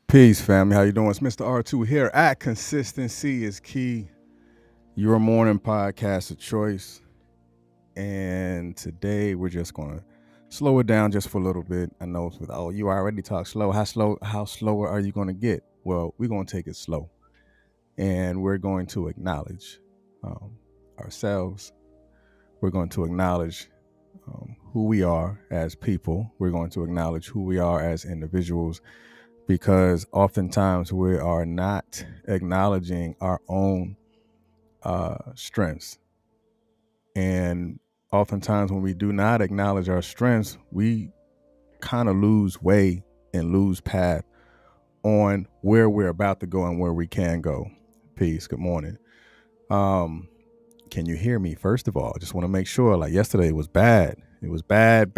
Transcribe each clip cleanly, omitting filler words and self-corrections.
Peace, family. How you doing? It's Mr. R2 here at Consistency is Key, your morning podcast of choice. And today we're just gonna slow it down just for a little bit. I know it's with you already talk slow. How slower are you gonna get? Well, we're gonna take it slow, and we're going to acknowledge um, ourselves. We're going to acknowledge who we are as people. We're going to acknowledge who we are as individuals, because oftentimes we are not acknowledging our own strengths. And oftentimes, when we do not acknowledge our strengths, we kind of lose way and lose path on where we're about to go and where we can go. Peace. Good morning. Can you hear me? First of all, I just want to make sure. Like yesterday was bad. It was bad.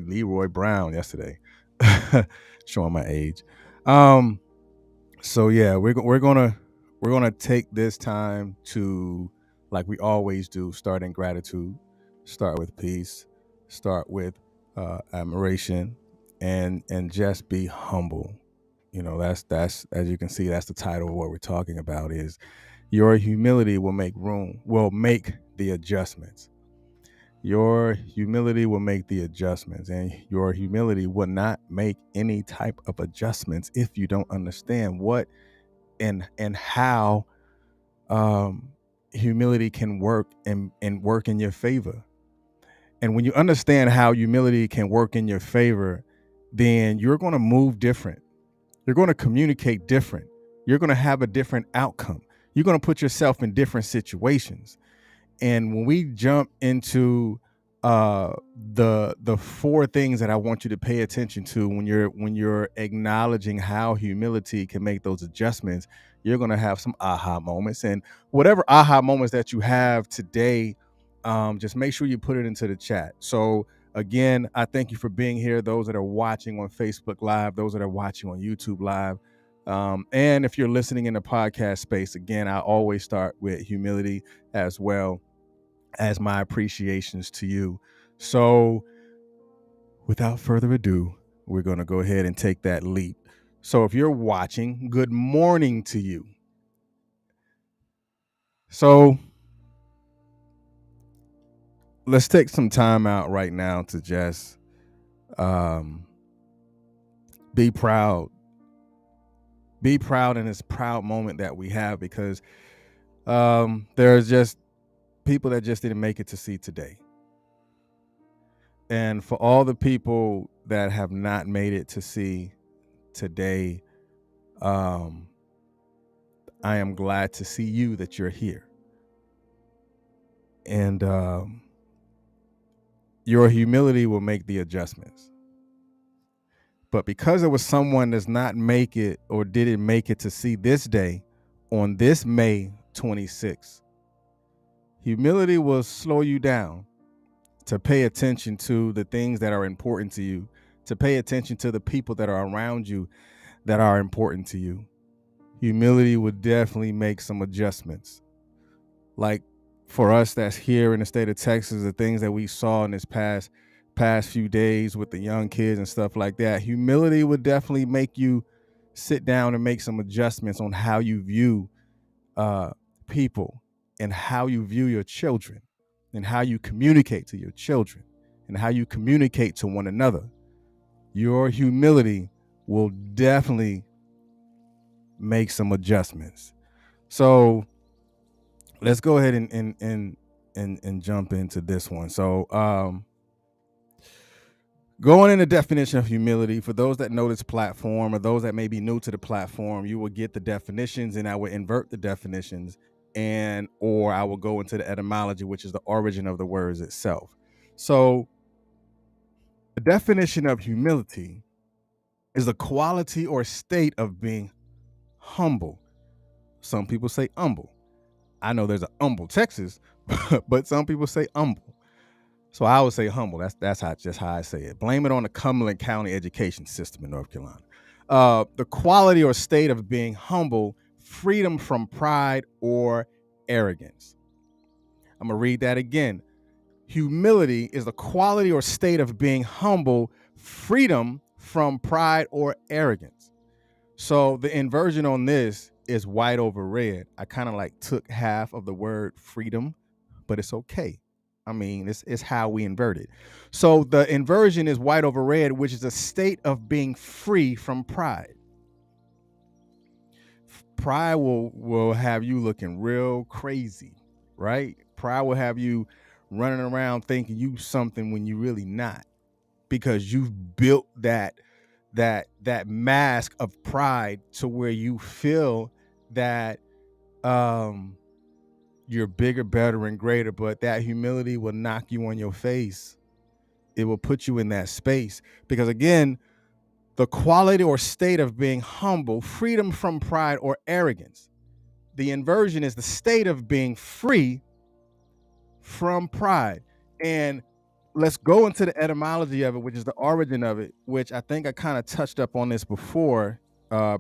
Leroy Brown yesterday, showing my age. So yeah, we're gonna take this time to, like we always do, start in gratitude, start with peace, start with admiration, and just be humble. That's as you can see, that's the title of what we're talking about. Is your humility will make the adjustments. Your humility will make the adjustments, and your humility will not make any type of adjustments if you don't understand what and how humility can work and work in your favor. And when you understand how humility can work in your favor, then you're going to move different. You're going to communicate different. You're going to have a different outcome. You're going to put yourself in different situations. And when we jump into the four things that I want you to pay attention to when you're acknowledging how humility can make those adjustments, you're gonna have some aha moments. And whatever aha moments that you have today, just make sure you put it into the chat. So again, I thank you for being here. Those that are watching on Facebook Live, those that are watching on YouTube Live. And if you're listening in the podcast space, again, I always start with humility as well as my appreciations to you. So without further ado, we're going to go ahead and take that leap. So if you're watching, good morning to you. So let's take some time out right now to just be proud. Be proud in this proud moment that we have, because there's just people that just didn't make it to see today. And for all the people that have not made it to see today, I am glad to see you, that you're here. And your humility will make the adjustments. But because there was someone that's not make it or didn't make it to see this day on this May 26th, humility will slow you down to pay attention to the things that are important to you, to pay attention to the people that are around you that are important to you. Humility would definitely make some adjustments. Like for us that's here in the state of Texas, the things that we saw in this past few days with the young kids and stuff like that, humility would definitely make you sit down and make some adjustments on how you view people, and how you view your children, and how you communicate to your children, and how you communicate to one another. Your humility will definitely make some adjustments. So let's go ahead and jump into this one. So going in the definition of humility, for those that know this platform or those that may be new to the platform, you will get the definitions, and I will invert the definitions, and or I will go into the etymology, which is the origin of the words itself. So the definition of humility is a quality or state of being humble. Some people say humble. I know there's a humble Texas, but some people say humble. So I would say humble. That's how I say it. Blame it on the Cumberland County education system in North Carolina. The quality or state of being humble, freedom from pride or arrogance. I'm going to read that again. Humility is the quality or state of being humble, freedom from pride or arrogance. So the inversion on this is white over red. I kind of like took half of the word freedom, but it's okay. I mean, it's how we invert it. So the inversion is white over red, which is a state of being free from pride. Pride will have you looking real crazy, right? Pride will have you running around thinking you something when you really not, because you've built that mask of pride to where you feel that you're bigger, better, and greater, but that humility will knock you on your face. It will put you in that space, because again, the quality or state of being humble, freedom from pride or arrogance. The inversion is the state of being free from pride. And let's go into the etymology of it, which is the origin of it, which I think I kind of touched up on this before,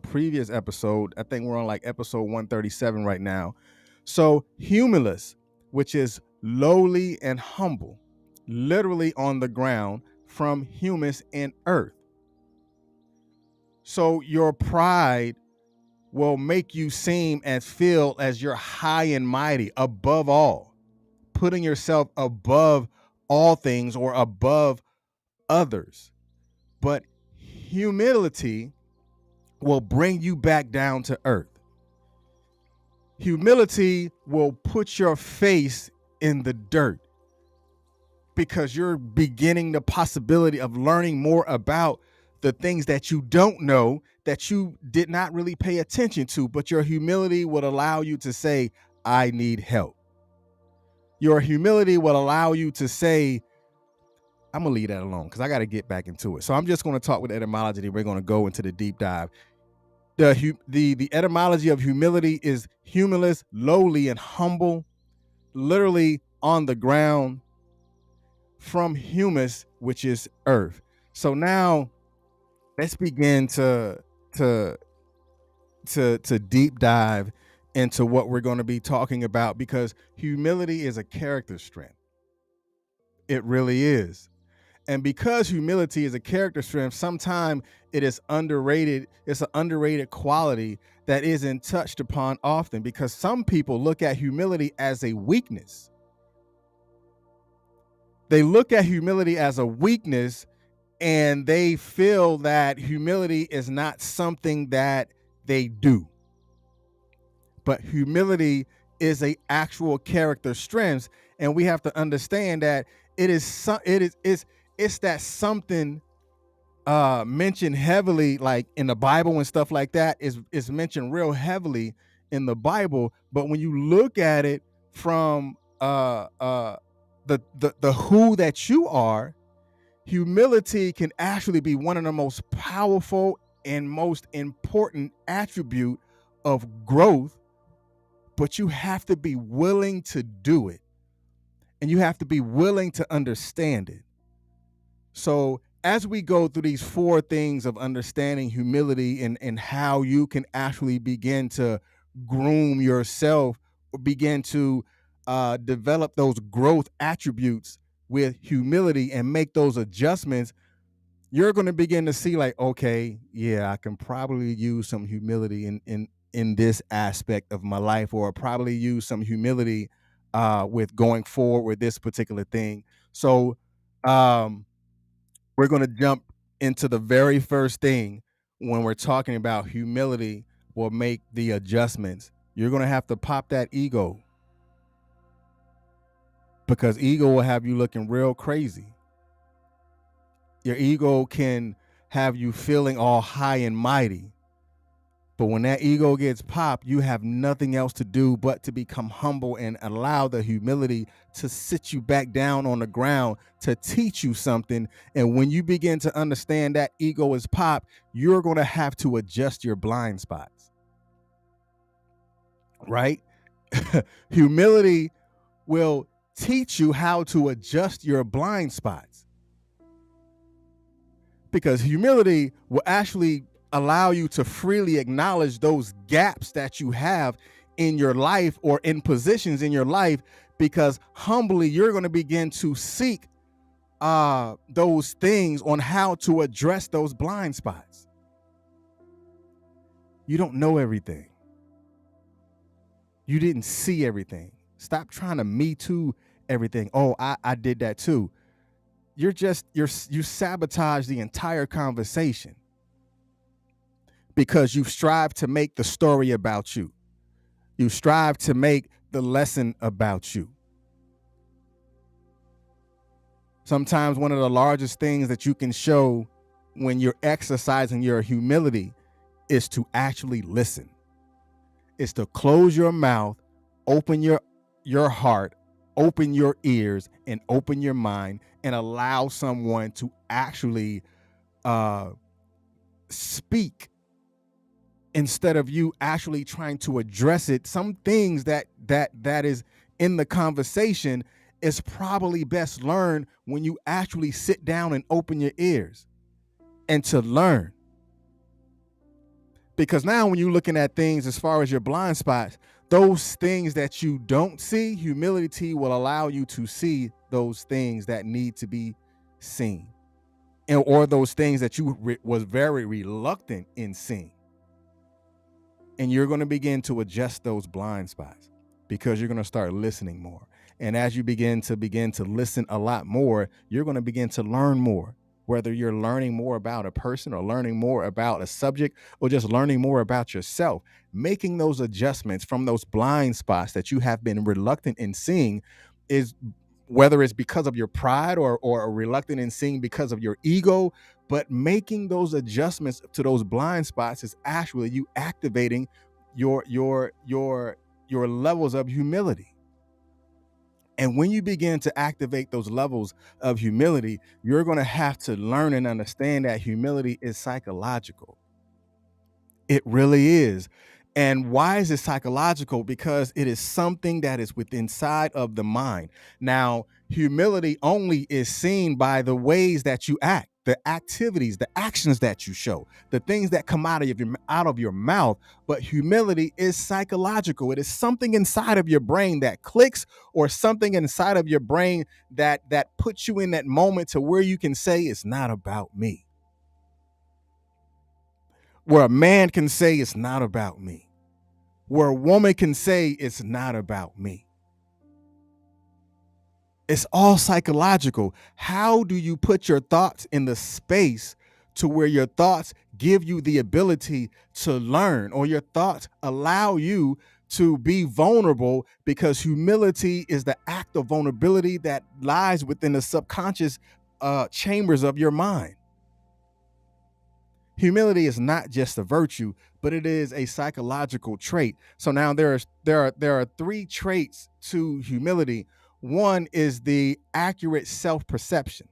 previous episode. I think we're on like episode 137 right now. So humilus, which is lowly and humble, literally on the ground, from humus in earth. So your pride will make you seem and feel as you're high and mighty, above all, putting yourself above all things or above others. But humility will bring you back down to earth. Humility will put your face in the dirt, because you're beginning the possibility of learning more about the things that you don't know, that you did not really pay attention to, but your humility would allow you to say, I need help. Your humility will allow you to say, I'm going to leave that alone because I got to get back into it. So I'm just going to talk with etymology. We're going to go into the deep dive. The etymology of humility is humilus, lowly and humble, literally on the ground, from humus, which is earth. So now let's begin to deep dive into what we're going to be talking about, because humility is a character strength. It really is. And because humility is a character strength, sometimes it is underrated. It's an underrated quality that isn't touched upon often, because some people look at humility as a weakness. They look at humility as a weakness, and they feel that humility is not something that they do. But humility is a actual character strength, and we have to understand that it's that something mentioned heavily, like in the Bible and stuff like that, is mentioned real heavily in the Bible. But when you look at it from the who that you are, humility can actually be one of the most powerful and most important attribute of growth. But you have to be willing to do it, and you have to be willing to understand it. So as we go through these 4 things of understanding humility, and how you can actually begin to groom yourself, or begin to develop those growth attributes with humility and make those adjustments, you're going to begin to see like, okay, yeah, I can probably use some humility in this aspect of my life, or probably use some humility with going forward with this particular thing. So we're going to jump into the very first thing when we're talking about humility will make the adjustments. You're going to have to pop that ego, because ego will have you looking real crazy. Your ego can have you feeling all high and mighty. But when that ego gets popped, you have nothing else to do but to become humble and allow the humility to sit you back down on the ground to teach you something. And when you begin to understand that ego is popped, you're going to have to adjust your blind spots. Right? Humility will teach you how to adjust your blind spots, because humility will actually allow you to freely acknowledge those gaps that you have in your life or in positions in your life, because humbly you're going to begin to seek those things on how to address those blind spots. You don't know everything. You didn't see everything. Stop trying to me too everything. Oh, I did that too. You sabotage the entire conversation because you strive to make the story about you. You strive to make the lesson about you. Sometimes one of the largest things that you can show when you're exercising your humility is to actually listen. Is to close your mouth, open your heart, open your ears, and open your mind, and allow someone to actually speak instead of you actually trying to address it. Some things that is in the conversation is probably best learned when you actually sit down and open your ears and to learn. Because now when you're looking at things as far as your blind spots, those things that you don't see, humility will allow you to see those things that need to be seen, or those things that you was very reluctant in seeing. And you're going to begin to adjust those blind spots because you're going to start listening more. And as you begin to listen a lot more, you're going to begin to learn more, whether you're learning more about a person or learning more about a subject or just learning more about yourself. Making those adjustments from those blind spots that you have been reluctant in seeing is, whether it's because of your pride or reluctant in seeing because of your ego, but making those adjustments to those blind spots is actually you activating your levels of humility. And when you begin to activate those levels of humility, you're going to have to learn and understand that humility is psychological. It really is. And why is it psychological? Because it is something that is within inside of the mind. Now, humility only is seen by the ways that you act, the activities, the actions that you show, the things that come out of your mouth. But humility is psychological. It is something inside of your brain that clicks, or something inside of your brain that puts you in that moment to where you can say, it's not about me. Where a man can say, it's not about me. Where a woman can say, it's not about me. It's all psychological. How do you put your thoughts in the space to where your thoughts give you the ability to learn, or your thoughts allow you to be vulnerable? Because humility is the act of vulnerability that lies within the subconscious chambers of your mind. Humility is not just a virtue, but it is a psychological trait. So now there are three traits to humility. One is the accurate self-perception.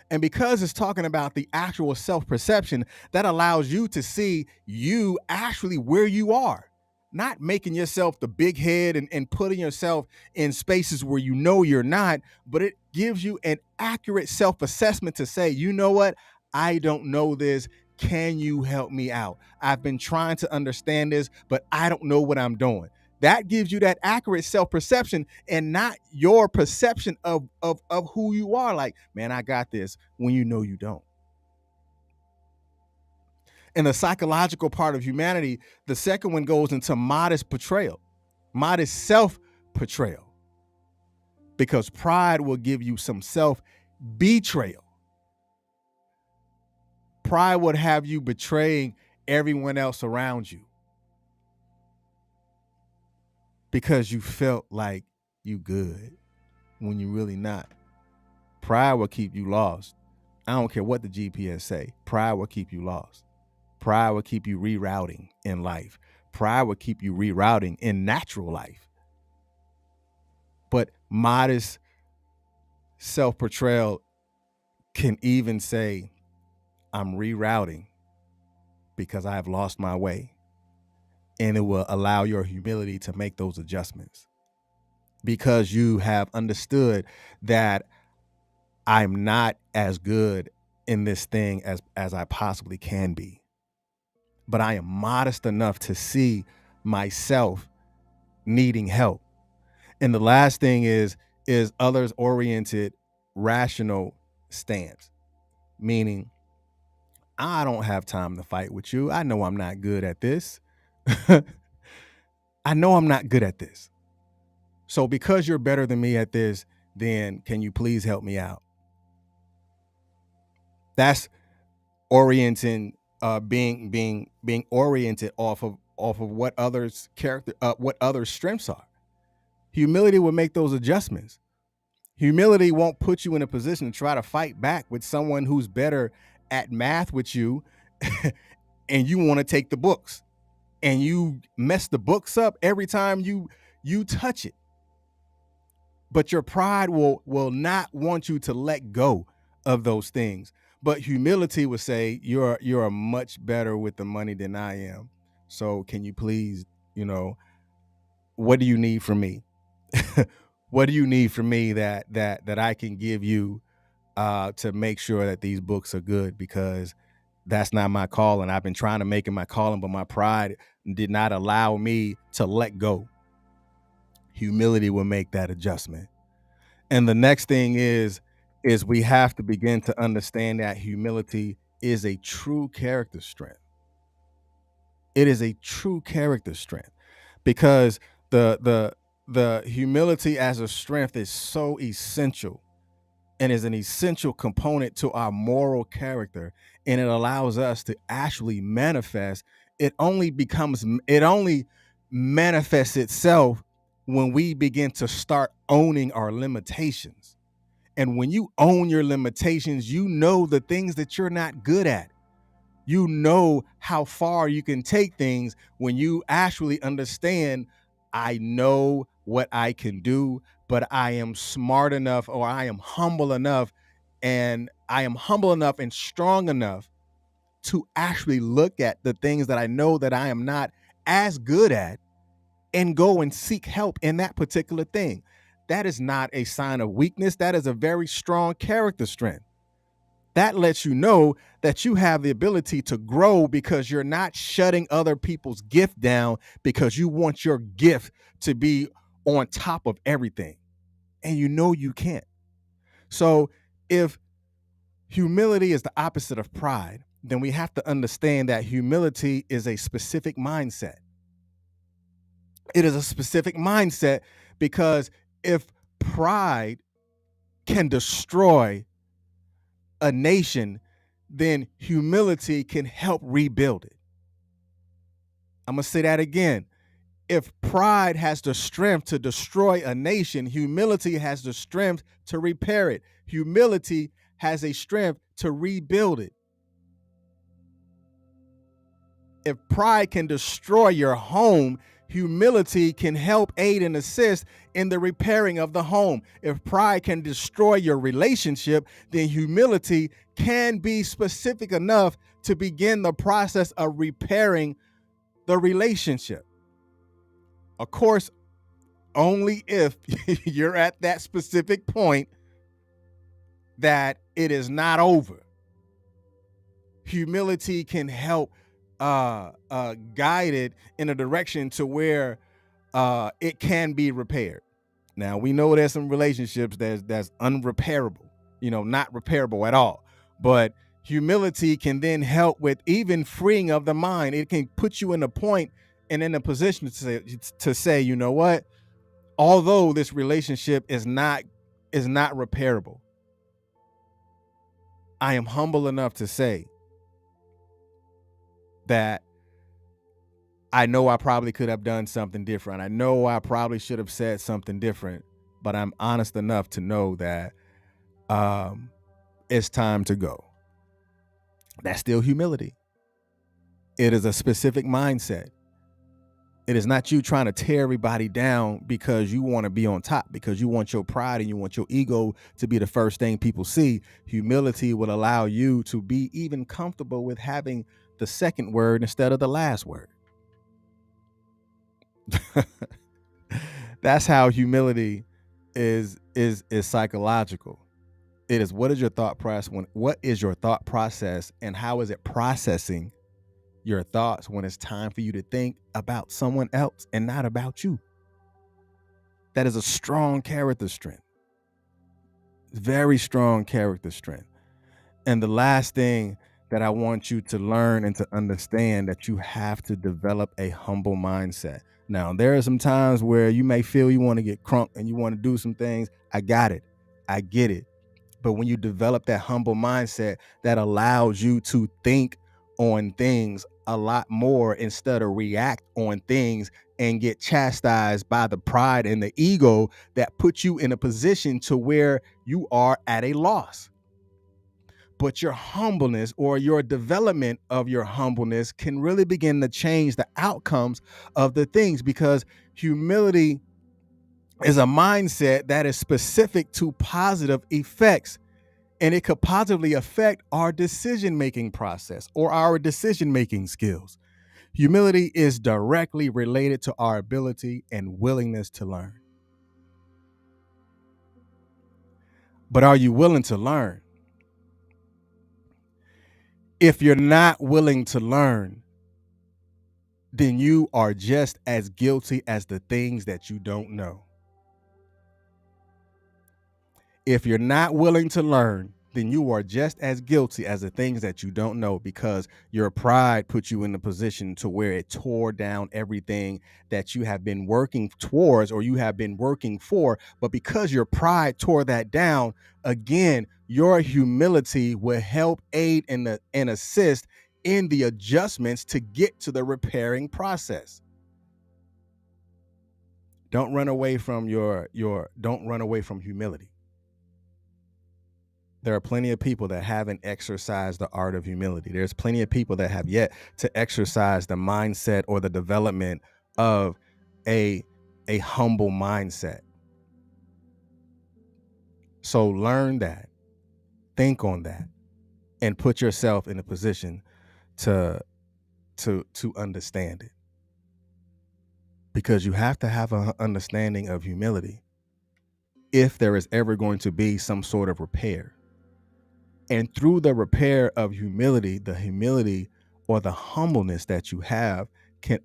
And because it's talking about the actual self-perception, that allows you to see you actually where you are, not making yourself the big head and putting yourself in spaces where you know you're not, but it gives you an accurate self-assessment to say, you know what? I don't know this. Can you help me out? I've been trying to understand this, but I don't know what I'm doing. That gives you that accurate self-perception, and not your perception of who you are. Like, man, I got this, when you know you don't. And the psychological part of humanity, the second one goes into modest portrayal, modest self-portrayal, because pride will give you some self-betrayal. Pride would have you betraying everyone else around you because you felt like you good when you really not. Pride will keep you lost. I don't care what the GPS say. Pride will keep you lost. Pride will keep you rerouting in life. Pride will keep you rerouting in natural life. But modest self-portrayal can even say, I'm rerouting because I have lost my way. And it will allow your humility to make those adjustments because you have understood that I'm not as good in this thing as I possibly can be. But I am modest enough to see myself needing help. And the last thing is others oriented rational stance, meaning I don't have time to fight with you. I know I'm not good at this. I know I'm not good at this. So because you're better than me at this, then can you please help me out? That's orienting, being oriented off of what others' character, what others' strengths are. Humility will make those adjustments. Humility won't put you in a position to try to fight back with someone who's better at math with you, and you want to take the books, and you mess the books up every time you touch it. But your pride will not want you to let go of those things. But humility would say you're much better with the money than I am. So can you please, what do you need from me? What do you need from me that I can give you to make sure that these books are good? Because that's not my calling. I've been trying to make it my calling, but my pride did not allow me to let go. Humility will make that adjustment. And the next thing is we have to begin to understand that humility is a true character strength. It is a true character strength, because the humility as a strength is so essential, and is an essential component to our moral character, and it allows us to actually manifest. It only manifests itself when we begin to start owning our limitations. And when you own your limitations, you know the things that you're not good at. You know how far you can take things when you actually understand, I know what I can do, but I am smart enough, or I am humble enough, and strong enough to actually look at the things that I know that I am not as good at, and go and seek help in that particular thing. That is not a sign of weakness. That is a very strong character strength. That lets you know that you have the ability to grow, because you're not shutting other people's gift down because you want your gift to be on top of everything. And you know you can't. So if humility is the opposite of pride, then we have to understand that humility is a specific mindset. It is a specific mindset, because if pride can destroy a nation, then humility can help rebuild it. I'm going to say that again. If pride has the strength to destroy a nation, humility has the strength to repair it. Humility has a strength to rebuild it. If pride can destroy your home, humility can help aid and assist in the repairing of the home. If pride can destroy your relationship, then humility can be specific enough to begin the process of repairing the relationship. Of course, only if you're at that specific point that it is not over. Humility can help guide it in a direction to where it can be repaired. Now, we know there's some relationships that's unrepairable, not repairable at all. But humility can then help with even freeing of the mind. It can put you in a point and in a position to say, you know what? Although this relationship is not repairable, I am humble enough to say that I know I probably could have done something different. I know I probably should have said something different, but I'm honest enough to know that it's time to go. That's still humility. It is a specific mindset. It is not you trying to tear everybody down because you want to be on top, because you want your pride and you want your ego to be the first thing people see. Humility will allow you to be even comfortable with having the second word instead of the last word. That's how humility is psychological. It is, what is your thought process, and how is it processing your thoughts when it's time for you to think about someone else and not about you? That is a strong character strength. Very strong character strength. And the last thing that I want you to learn and to understand that you have to develop a humble mindset. Now, there are some times where you may feel you want to get crunk and you want to do some things. I got it. I get it. But when you develop that humble mindset, that allows you to think on things a lot more instead of react on things and get chastised by the pride and the ego that puts you in a position to where you are at a loss. But your humbleness or your development of your humbleness can really begin to change the outcomes of the things, because humility is a mindset that is specific to positive effects, and it could positively affect our decision-making process or our decision-making skills. Humility is directly related to our ability and willingness to learn. But are you willing to learn? If you're not willing to learn, then you are just as guilty as the things that you don't know. If you're not willing to learn, then you are just as guilty as the things that you don't know, because your pride put you in a position to where it tore down everything that you have been working towards or you have been working for. But because your pride tore that down, again, your humility will help aid and assist in the adjustments to get to the repairing process. Don't run away from don't run away from humility. There are plenty of people that haven't exercised the art of humility. There's plenty of people that have yet to exercise the mindset or the development of a humble mindset. So learn that, think on that, and put yourself in a position to understand it. Because you have to have an understanding of humility if there is ever going to be some sort of repair. And through the repair of humility, the humility or the humbleness that you have can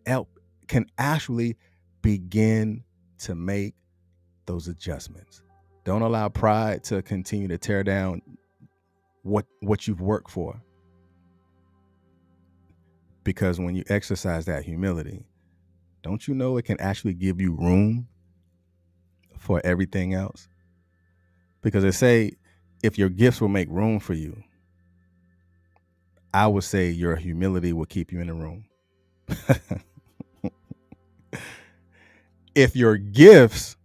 actually begin to make those adjustments. Don't allow pride to continue to tear down what you've worked for. Because when you exercise that humility, don't you know it can actually give you room for everything else? Because they say if your gifts will make room for you, I would say your humility will keep you in the room. If your gifts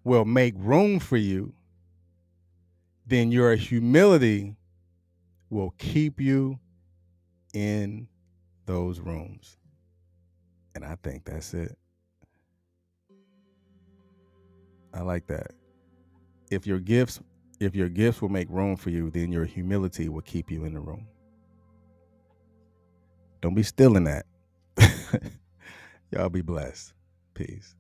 will make room for you, then your humility will keep you in those rooms. And I think that's it. I like that. If your gifts will make room for you, then your humility will keep you in the room. Don't be stealing that. Y'all be blessed. Peace.